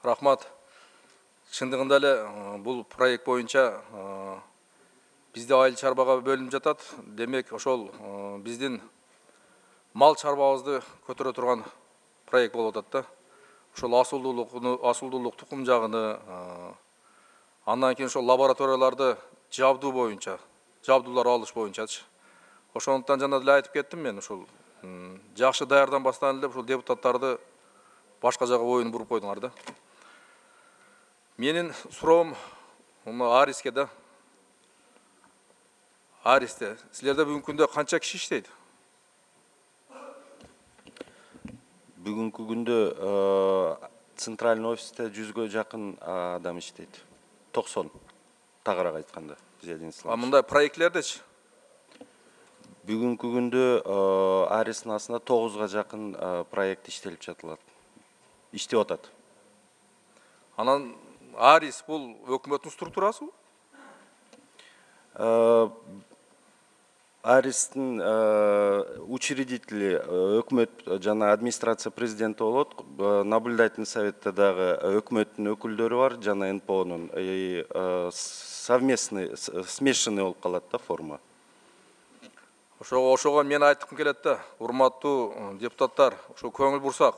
Рахмат. Шындығында эле бул проект боюнча бизде айыл чарбага бөлүнүп жатат. Демек, ошол биздин мал чарбабызды көтөрө турган проект болуп атат да. Ошол асылдуулук тукум жагыны, андан кийин ошол лабораторияларды жабдуу боюнча, жабдуулар алыш боюнчачы. Ошондуктан жана деле айтып кеттим мен, ошол жакшы даярданбастан эле ушул депутаттарды башка жака оюн буруп койдуңар да. Менин суроом Ариске да. Аристе, силерде бүгүнкү күндө канча киши иштейт? Бүгүнкү күндө центральный офисте 100гө жакын адам иштейт. 90 тагыраак айтканда. Мындай проектлердечи? Бүгүнкү күндө Аристин астында 9га жакын проект иштелип жатылат. Иштеп атат. Анан Арис бул өкмөттүн структурасыбы? Аристин учредители өкмөт жана администрация президенти болот. Наблюдательный советте дагы өкмөттүн өкүлдөрү бар жана НПОнун совместный, смешанный болуп калат да форма. Ошого мен айткым келет да, урматтуу депутаттар, ошо көңүл бурсак,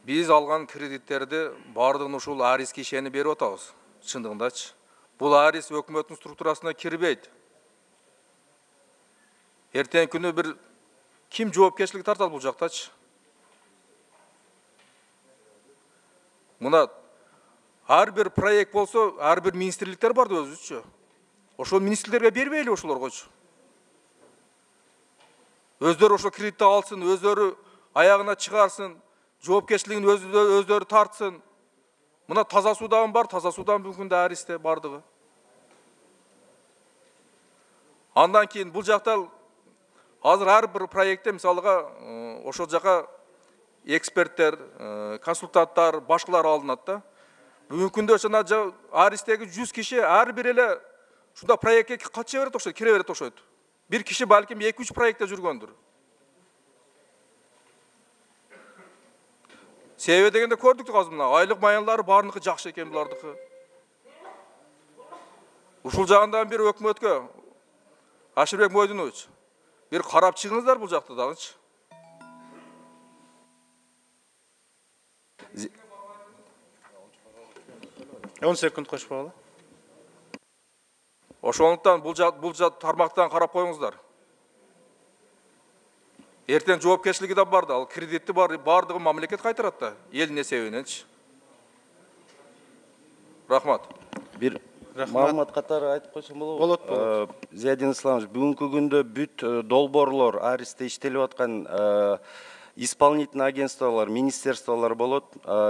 биз алган кредиттерди бардыгын ушул Ариске ишенип берип атабыз. Чындыгындачы. Бул Арис өкмөттүн структурасына кирбейт. Эртең күнү бир ким жоопкерчилик тартат бул жактачы? Мына ар бир проект болсо, ар бир министрликтер бар да өзүчү. Ошол министрликтерге бербейли ошолоргочу. Өздөрү ошо кредитти алсын, өздөрү аягына чыгарсын, жоопкерчилигин өздөрү тартсын. Мына таза судан бар, таза судан бүгүн да Аристе бардыгы. Андан кийин бул жакта азыр ар бир проектте мисалга ошол жака эксперттер, консультанттар, башкалар алынат да. Бүгүнкү күндө жана Аристеги 100 киши ар бир эле ушунда проектке катыша берет окшойт, кире берет окшойт. Bir kişi balkim 2-3 proyekte жүргөндүр. Себеби дегенде көрдүк да азыр мына айлык маянлары баарыныкы жакшы экен булардыкы. Ушул жагындан бир өкмөткө Ашырбек Мойдунович бир карап чыгыңыздар бул жакта дагычы. Он секунд кошуп алалы. Ошондуктан бул тармактан карап коюңуздар. Эртең жоопкерчилиги да бар да, ал кредитти бардыгы мамлекет кайтарат да, элдин эсебиненчи. Рахмат. Бир маалымат катары айтып койсом болобу? Болот. Зиядин Исламович, бүгүнкү күндө бүт долбоорлор Аристте иштелип аткан исполнительный агентстволар, министерстволар болот.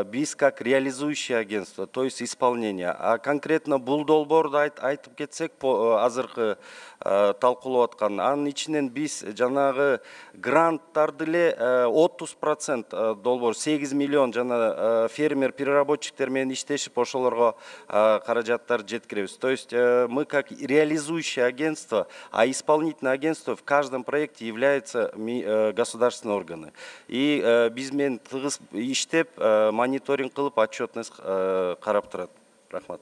Биз как реализующее агентство, то есть исполнение. А конкретно бул долбоорду айтып кетсек, азыркы талкуулап аткан, анын ичинен биз жанагы гранттарды эле 30% долбоор 8 миллион жана фермер переработчиктер менен иштешип ошолорго каражаттар жеткиребиз. То есть мы как реализующее агентство, а исполнительное агентство в каждом проекте является государственные органы. И биз менен тыгыз иштеп, мониторинг кылып, отчетность карап турат. Рахмат.